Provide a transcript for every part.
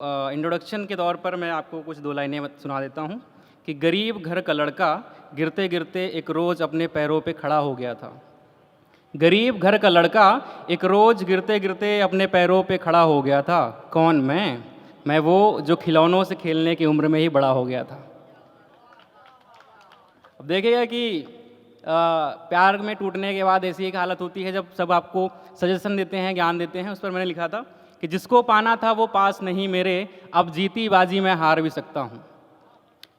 Introduction के तौर पर मैं आपको कुछ दो लाइनें सुना देता हूँ कि गरीब घर का लड़का गिरते गिरते एक रोज़ अपने पैरों पे खड़ा हो गया था। गरीब घर का लड़का एक रोज़ गिरते गिरते अपने पैरों पे खड़ा हो गया था। कौन? मैं वो जो खिलौनों से खेलने की उम्र में ही बड़ा हो गया था। अब देखिएगा कि प्यार में टूटने के बाद ऐसी एक हालत होती है जब सब आपको सजेशन देते हैं, ज्ञान देते हैं। उस पर मैंने लिखा था कि जिसको पाना था वो पास नहीं मेरे, अब जीती बाजी मैं हार भी सकता हूँ।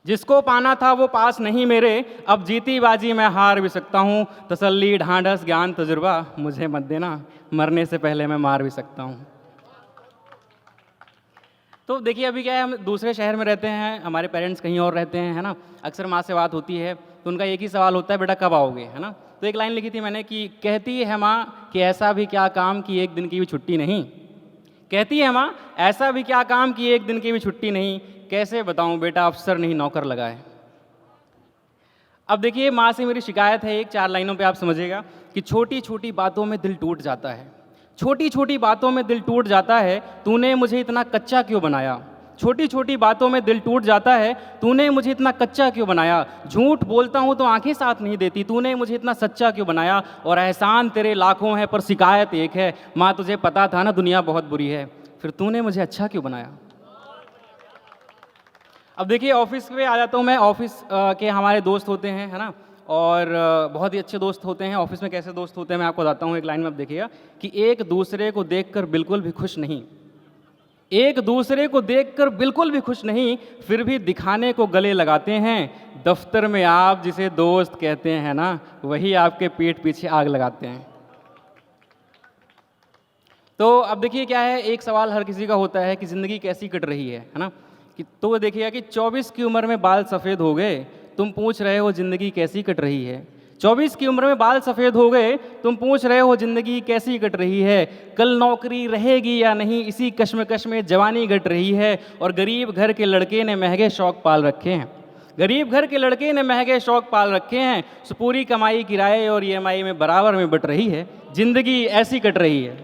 जिसको पाना था वो पास नहीं मेरे, अब जीती बाजी मैं हार भी सकता हूँ। तसल्ली, ढांढस, ज्ञान, तजुर्बा मुझे मत देना, मरने से पहले मैं मार भी सकता हूँ। तो देखिए अभी क्या है, हम दूसरे शहर में रहते हैं, हमारे पेरेंट्स कहीं और रहते हैं, है ना। अक्सर माँ से बात होती है तो उनका एक ही सवाल होता है, बेटा कब आओगे, है ना। तो एक लाइन लिखी थी मैंने कि कहती है माँ कि ऐसा भी क्या काम कि एक दिन की भी छुट्टी नहीं। कहती है माँ ऐसा भी क्या काम कि एक दिन की भी छुट्टी नहीं। कैसे बताऊँ बेटा, अफसर नहीं नौकर लगा है। अब देखिए माँ से मेरी शिकायत है, एक 4 लाइनों पे आप समझिएगा कि छोटी छोटी बातों में दिल टूट जाता है। छोटी छोटी बातों में दिल टूट जाता है, तूने मुझे इतना कच्चा क्यों बनाया। छोटी छोटी बातों में दिल टूट जाता है, तूने मुझे इतना कच्चा क्यों बनाया। झूठ बोलता हूँ तो आंखें साथ नहीं देती, तूने मुझे इतना सच्चा क्यों बनाया। और एहसान तेरे लाखों हैं पर शिकायत एक है, माँ तुझे पता था ना दुनिया बहुत बुरी है, फिर तूने मुझे अच्छा क्यों बनाया। अब देखिए ऑफिस पे आ जाता हूँ मैं। ऑफिस के हमारे दोस्त होते हैं, है ना, और बहुत ही अच्छे दोस्त होते हैं। ऑफिस में कैसे दोस्त होते हैं मैं आपको बताता हूँ, एक लाइन में आप देखिएगा कि एक दूसरे को देखकर बिल्कुल भी खुश नहीं, एक दूसरे को देखकर बिल्कुल भी खुश नहीं, फिर भी दिखाने को गले लगाते हैं। दफ्तर में आप जिसे दोस्त कहते हैं ना, वही आपके पीठ पीछे आग लगाते हैं। तो अब देखिए क्या है, एक सवाल हर किसी का होता है कि ज़िंदगी कैसी कट रही है ना। कि तो देखिएगा कि 24 की उम्र में बाल सफ़ेद हो गए, तुम पूछ रहे हो ज़िंदगी कैसी कट रही है। 24 की उम्र में बाल सफ़ेद हो गए, तुम पूछ रहे हो ज़िंदगी कैसी कट रही है। कल नौकरी रहेगी या नहीं, इसी कश्मकश में जवानी घट रही है। और गरीब घर के लड़के ने महंगे शौक पाल रखे हैं, गरीब घर के लड़के ने महंगे शौक पाल रखे हैं। सो पूरी कमाई किराए और EMI में बराबर में बट रही है, ज़िंदगी ऐसी कट रही है।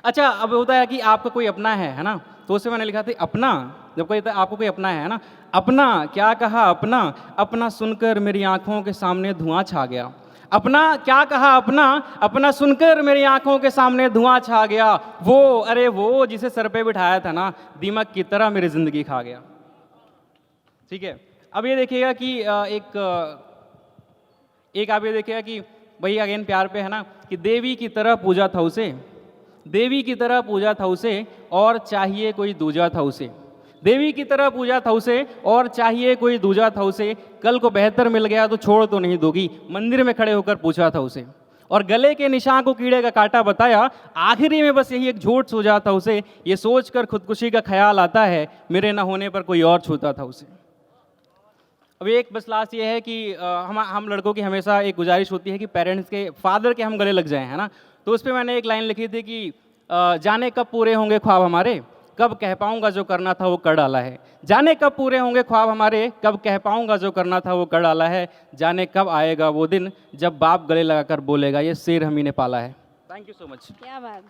अच्छा, अब होता है कि आपका कोई अपना है ना, तो उससे मैंने लिखा था अपना। जब कोई आपको कोई अपना है ना, अपना क्या कहा अपना, अपना सुनकर मेरी आंखों के सामने धुआं छा गया। अपना क्या कहा अपना, अपना सुनकर मेरी आंखों के सामने धुआं छा गया। वो अरे वो जिसे सर पे बिठाया था ना, दीमक की तरह मेरी ज़िंदगी खा गया। ठीक है, अब ये देखिएगा कि एक आप ये देखिएगा कि वही अगेन प्यार पे है ना, कि देवी की तरह पूजा था उसे, देवी की तरह पूजा था उसे, और चाहिए कोई दूजा था उसे। देवी की तरह पूजा था उसे और चाहिए कोई दूजा था उसे। कल को बेहतर मिल गया तो छोड़ तो नहीं दोगी, मंदिर में खड़े होकर पूछा था उसे। और गले के निशान को कीड़े का कांटा बताया, आखिरी में बस यही एक झूठ सूझा था उसे। ये सोचकर खुदकुशी का ख्याल आता है, मेरे न होने पर कोई और छूता था उसे। अब एक बस लास्ट ये है कि हम लड़कों की हमेशा एक गुजारिश होती है कि पेरेंट्स के, फादर के हम गले लग जाएं, है ना। तो उस पर मैंने एक लाइन लिखी थी कि जाने कब पूरे होंगे ख्वाब हमारे, कब कह पाऊंगा जो करना था वो कर डाला है। जाने कब पूरे होंगे ख्वाब हमारे, कब कह पाऊंगा जो करना था वो कर डाला है। जाने कब आएगा वो दिन जब बाप गले लगाकर बोलेगा ये शेर हम ही ने पाला है। Thank you so much. क्या बात।